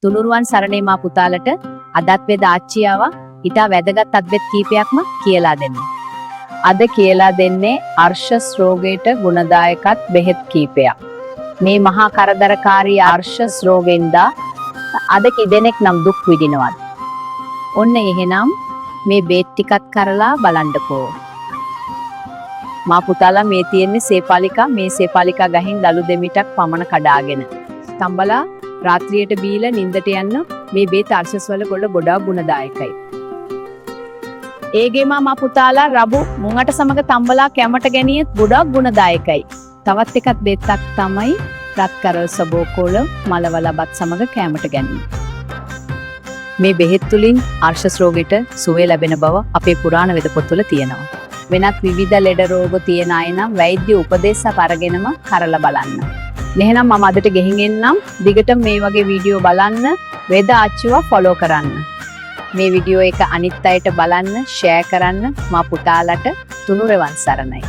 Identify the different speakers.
Speaker 1: තුනුරුවන් සරණේ මා පුතාලට අදත් වේද ආච්චියාව ඊට වැදගත් අත්වෙත් කීපයක්ම කියලා දෙන්න. අද කියලා දෙන්නේ අර්ශස් රෝගයට ගුණදායකත් බෙහෙත් කීපයක්. මේ මහා කරදරකාරී අර්ශස් රෝගෙන්ද අද කිදෙනෙක් නම් දුක් විඳිනවද? ඔන්න එහෙනම් මේ බේත් ටිකත් කරලා බලන්නකෝ. මා පුතාලා මේ තියෙන්නේ සේපාලිකා, මේ සේපාලිකා ගහින් දලු දෙමිටක් පමණ කඩාගෙන. තම්බලා රාත්‍රියට බීලා නිින්දට යන්න මේ බේත් අර්ශස් වල ගොඩාක් ගුණදායකයි. ඒගේම මා පුතාලා රබු මුංගට සමග තම්බලා කැමට ගැනියත් ගොඩාක් ගුණදායකයි. තවත් එකක් බේතක් තමයි රත් කරල් සබෝකෝල මලවලබත් සමග කැමට ගැනීම. මේ බෙහෙත් තුලින් අර්ශස් රෝගයට සුවය ලැබෙන බව අපේ පුරාණ වෙද පොත්වල තියෙනවා. වෙනත් විවිධ ලෙඩ රෝග තියෙන අය නම් වෛද්‍ය උපදෙස් අරගෙනම කරලා බලන්න. එහෙනම් මම අදට ගෙහින් එන්නම්. දිගටම මේ වගේ වීඩියෝ බලන්න, වේද ආච්චිව ෆලෝ කරන්න. මේ වීඩියෝ එක අනිත් අයට බලන්න, ෂෙයා කරන්න. මා පුතාලට තුනුරුවන් සරණයි.